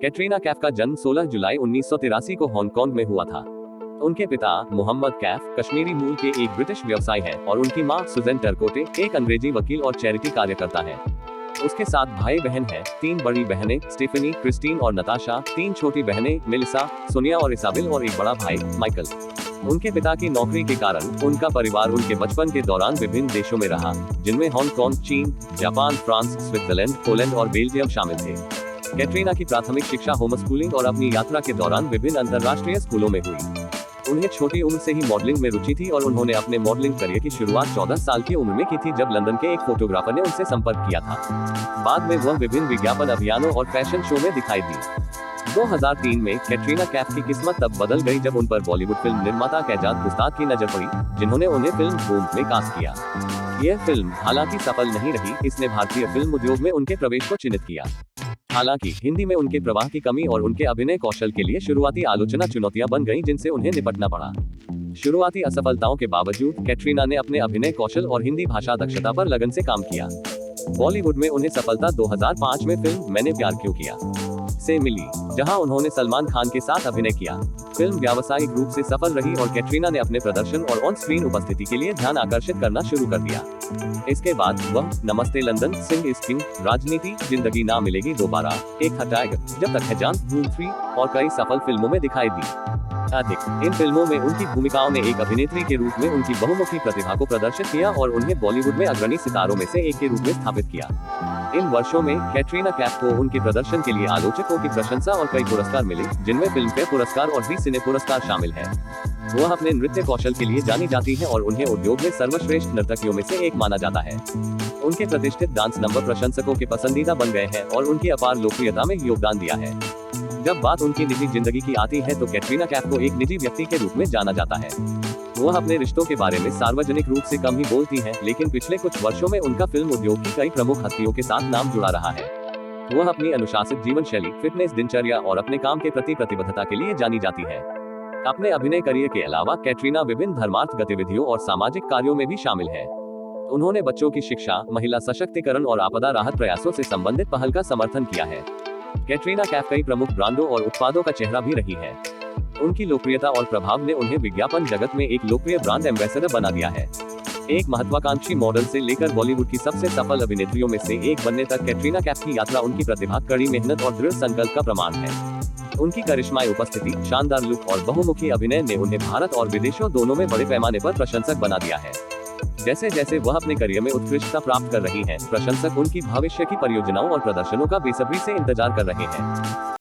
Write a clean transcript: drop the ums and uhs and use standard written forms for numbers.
कैटरीना कैफ का जन्म 16 जुलाई 1983 को हांगकांग में हुआ था। उनके पिता मोहम्मद कैफ कश्मीरी मूल के एक ब्रिटिश व्यवसायी हैं और उनकी मां सुजैन टरकोटे एक अंग्रेजी वकील और चैरिटी कार्यकर्ता हैं। उसके 7 भाई बहन हैं, 3 बड़ी बहनें स्टीफनी, क्रिस्टीन और नताशा, 3 छोटी बहनें मेलिसा, सोनिया और इसाबेल और एक बड़ा भाई माइकल। उनके पिता की नौकरी के कारण उनका परिवार उनके बचपन के दौरान विभिन्न देशों में रहा, जिनमें हांगकांग, चीन, जापान, फ्रांस, स्विट्जरलैंड, पोलैंड और बेल्जियम शामिल थे। कैटरीना की प्राथमिक शिक्षा होम स्कूलिंग और अपनी यात्रा के दौरान विभिन्न अंतर्राष्ट्रीय स्कूलों में हुई। उन्हें छोटी उम्र से ही मॉडलिंग में रुचि थी और उन्होंने अपने मॉडलिंग करियर की शुरुआत 14 साल की उम्र में की थी, जब लंदन के एक फोटोग्राफर ने उनसे संपर्क किया था। बाद में वह विभिन्न विज्ञापन अभियानों और फैशन शो में दिखाई दी। 2003 में कैटरीना कैफ की किस्मत तब बदल गई जब उन पर बॉलीवुड फिल्म निर्माता कैजाद गुस्ताख की नजर पड़ी, जिन्होंने उन्हें फिल्म धूम में कास्ट किया। यह फिल्म हालांकि सफल नहीं रही, इसने भारतीय फिल्म उद्योग में उनके प्रवेश को चिन्हित किया। हालांकि हिंदी में उनके प्रवाह की कमी और उनके अभिनय कौशल के लिए शुरुआती आलोचना चुनौतियां बन गईं, जिनसे उन्हें निपटना पड़ा। शुरुआती असफलताओं के बावजूद कैटरीना ने अपने अभिनय कौशल और हिंदी भाषा दक्षता पर लगन से काम किया। बॉलीवुड में उन्हें सफलता 2005 में फिल्म मैंने प्यार क्यों किया से मिली, जहां उन्होंने सलमान खान के साथ अभिनय किया। फिल्म व्यावसायिक रूप से सफल रही और कैटरीना ने अपने प्रदर्शन और ऑन स्क्रीन उपस्थिति के लिए ध्यान आकर्षित करना शुरू कर दिया। इसके बाद वह नमस्ते लंदन, सिंह इज किंग, राजनीति, जिंदगी ना मिलेगी दोबारा, एक हटाएगा, जब तक है जान, धूम 3 और कई सफल फिल्मों में दिखाई दी। इन फिल्मों में उनकी भूमिकाओं ने एक अभिनेत्री के रूप में उनकी बहुमुखी प्रतिभा को प्रदर्शित किया और उन्हें बॉलीवुड में अग्रणी सितारों में से एक के रूप में स्थापित किया। इन वर्षों में कैटरीना कैफ को उनके प्रदर्शन के लिए आलोचकों की प्रशंसा और कई पुरस्कार मिले, जिनमें फिल्मफेयर पुरस्कार और ज़ी सिने पुरस्कार शामिल हैं। वह अपने नृत्य कौशल के लिए जानी जाती हैं और उन्हें उद्योग में सर्वश्रेष्ठ नर्तकियों में से एक माना जाता है। उनके प्रतिष्ठित डांस नंबर प्रशंसकों के पसंदीदा बन गए हैं और उनकी अपार लोकप्रियता में योगदान दिया है। जब बात उनकी निजी जिंदगी की आती है तो कैटरीना कैफ को एक निजी व्यक्ति के रूप में जाना जाता है। वह अपने रिश्तों के बारे में सार्वजनिक रूप से कम ही बोलती हैं, लेकिन पिछले कुछ वर्षों में उनका फिल्म उद्योग की कई प्रमुख हस्तियों के साथ नाम जुड़ा रहा है। वह अपनी अनुशासित जीवन शैली, फिटनेस, दिनचर्या और अपने काम के प्रति प्रतिबद्धता के लिए जानी जाती है। अपने अभिनय करियर के अलावा कैटरीना विभिन्न धर्मार्थ गतिविधियों और सामाजिक कार्यों में भी शामिल है। उन्होंने बच्चों की शिक्षा, महिला सशक्तिकरण और आपदा राहत प्रयासों से संबंधित पहल का समर्थन किया है। कैटरीना कैफ कई प्रमुख ब्रांडों और उत्पादों का चेहरा भी रही है। उनकी लोकप्रियता और प्रभाव ने उन्हें विज्ञापन जगत में एक लोकप्रिय ब्रांड एम्बेसडर बना दिया है। एक महत्वाकांक्षी मॉडल से लेकर बॉलीवुड की सबसे सफल अभिनेत्रियों में से एक बनने तक कैटरीना कैफ की यात्रा उनकी प्रतिभा, कड़ी मेहनत और दृढ़ संकल्प का प्रमाण है। उनकी करिश्माई उपस्थिति, शानदार लुक और बहुमुखी अभिनय ने उन्हें भारत और विदेशों दोनों में बड़े पैमाने पर प्रशंसक बना दिया है। जैसे जैसे वह अपने करियर में उत्कृष्टता प्राप्त कर रही हैं, प्रशंसक उनकी भविष्य की परियोजनाओं और प्रदर्शनों का बेसब्री से इंतजार कर रहे हैं।